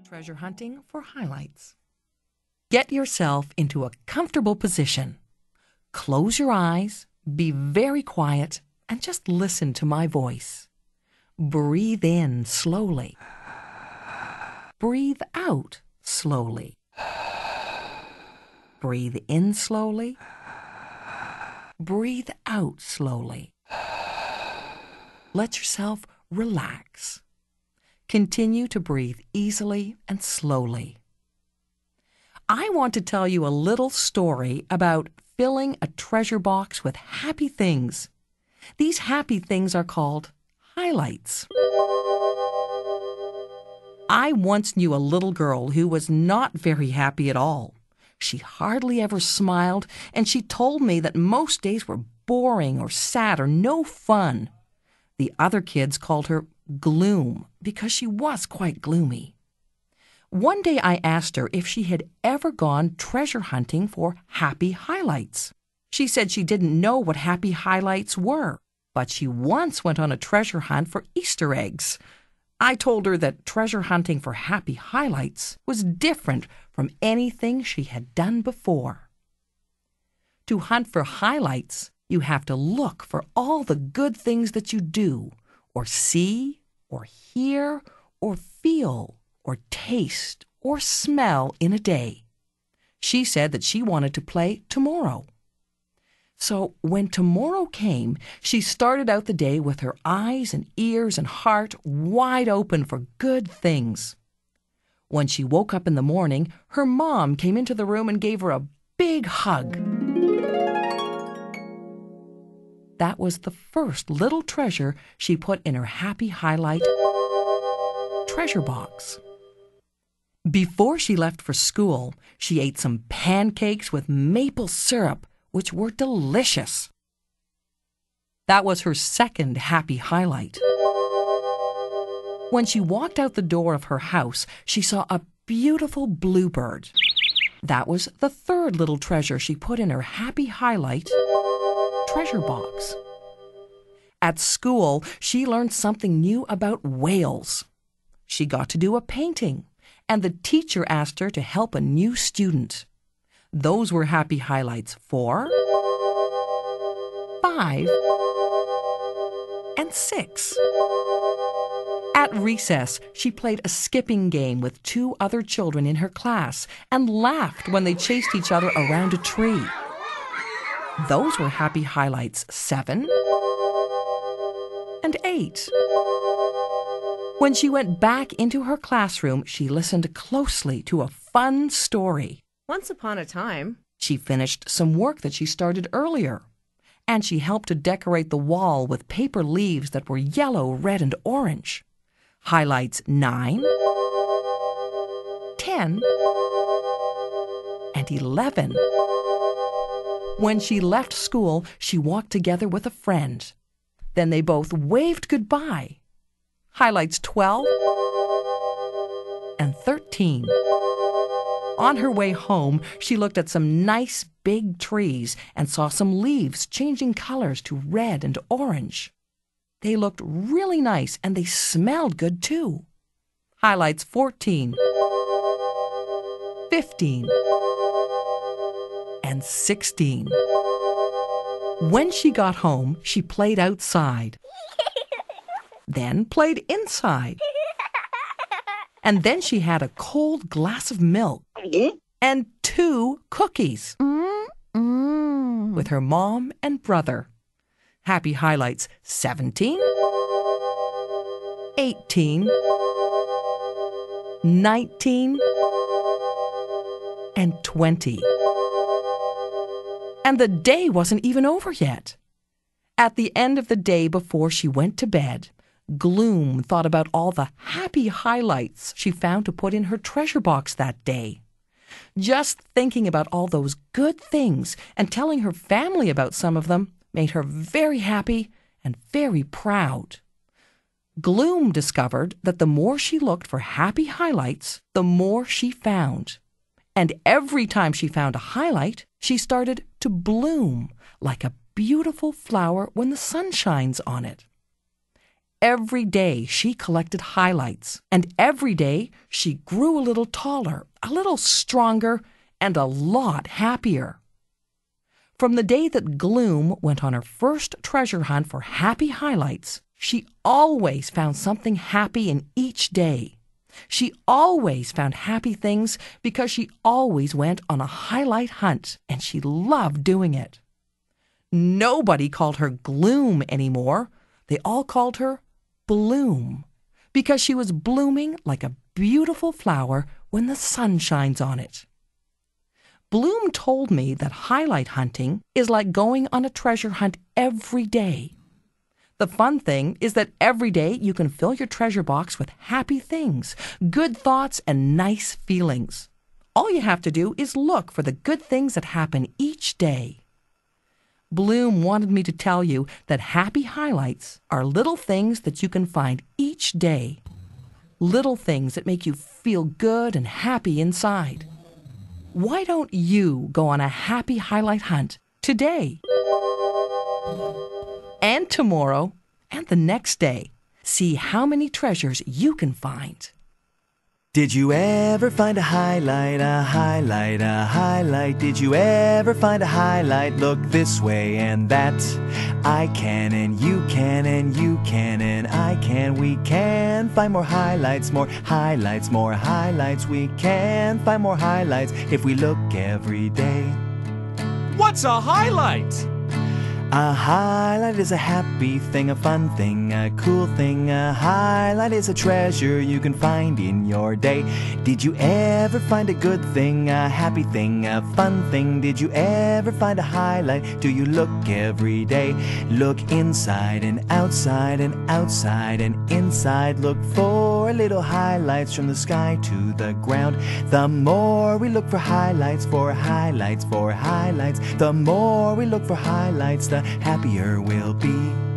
Treasure hunting for highlights. Get yourself into a comfortable position. Close your eyes, be very quiet, and just listen to my voice. Breathe in slowly. Breathe out slowly. Breathe in slowly. Breathe out slowly. Let yourself relax. Continue to breathe easily and slowly. I want to tell you a little story about filling a treasure box with happy things. These happy things are called highlights. I once knew a little girl who was not very happy at all. She hardly ever smiled, and she told me that most days were boring or sad or no fun. The other kids called her Gloom because she was quite gloomy. One day I asked her if she had ever gone treasure hunting for happy highlights. She said she didn't know what happy highlights were, but she once went on a treasure hunt for Easter eggs. I told her that treasure hunting for happy highlights was different from anything she had done before. To hunt for highlights, you have to look for all the good things that you do, or see, or hear, or feel, or taste, or smell in a day. She said that she wanted to play tomorrow. So when tomorrow came, she started out the day with her eyes and ears and heart wide open for good things. When she woke up in the morning, her mom came into the room and gave her a big hug. That was the first little treasure she put in her happy highlight treasure box. Before she left for school, she ate some pancakes with maple syrup, which were delicious. That was her second happy highlight. When she walked out the door of her house, she saw a beautiful bluebird. That was the third little treasure she put in her happy highlight treasure box. At school, she learned something new about whales. She got to do a painting, and the teacher asked her to help a new student. Those were happy highlights 4, 5, and 6. At recess, she played a skipping game with 2 other children in her class and laughed when they chased each other around a tree. Those were happy highlights 7 and 8. When she went back into her classroom, she listened closely to a fun story. Once upon a time, she finished some work that she started earlier, and she helped to decorate the wall with paper leaves that were yellow, red, and orange. Highlights 9, 10, and 11. When she left school, she walked together with a friend. Then they both waved goodbye. Highlights 12 and 13. On her way home, she looked at some nice big trees and saw some leaves changing colors to red and orange. They looked really nice and they smelled good too. Highlights 14, 15, and 16. When she got home, she played outside, then played inside. And then she had a cold glass of milk and 2 cookies with her mom and brother. Happy highlights 17, 18, 19, and 20. And the day wasn't even over yet. At the end of the day before she went to bed, Gloom thought about all the happy highlights she found to put in her treasure box that day. Just thinking about all those good things and telling her family about some of them made her very happy and very proud. Gloom discovered that the more she looked for happy highlights, the more she found. And every time she found a highlight, she started to bloom like a beautiful flower when the sun shines on it. every day she collected highlights, and every day she grew a little taller, a little stronger, and a lot happier. From the day that Gloom went on her first treasure hunt for happy highlights, she always found something happy in each day. She always found happy things because she always went on a highlight hunt, and she loved doing it. Nobody called her Gloom anymore. They all called her Bloom, because she was blooming like a beautiful flower when the sun shines on it. Bloom told me that highlight hunting is like going on a treasure hunt every day. The fun thing is that every day you can fill your treasure box with happy things, good thoughts, and nice feelings. All you have to do is look for the good things that happen each day. Bloom wanted me to tell you that happy highlights are little things that you can find each day. Little things that make you feel good and happy inside. Why don't you go on a happy highlight hunt today? And tomorrow, and the next day. See how many treasures you can find. Did you ever find a highlight, a highlight, a highlight? Did you ever find a highlight? Look this way and that. I can and you can and you can and I can. We can find more highlights, more highlights, more highlights. We can find more highlights if we look every day. What's a highlight? A highlight is a happy thing, a fun thing, a cool thing. A highlight is a treasure you can find in your day. Did you ever find a good thing, a happy thing, a fun thing? Did you ever find a highlight? Do you look every day? Look inside and outside and outside and inside. Look for little highlights from the sky to the ground. The more we look for highlights, for highlights, for highlights, the more we look for highlights, the happier we'll be.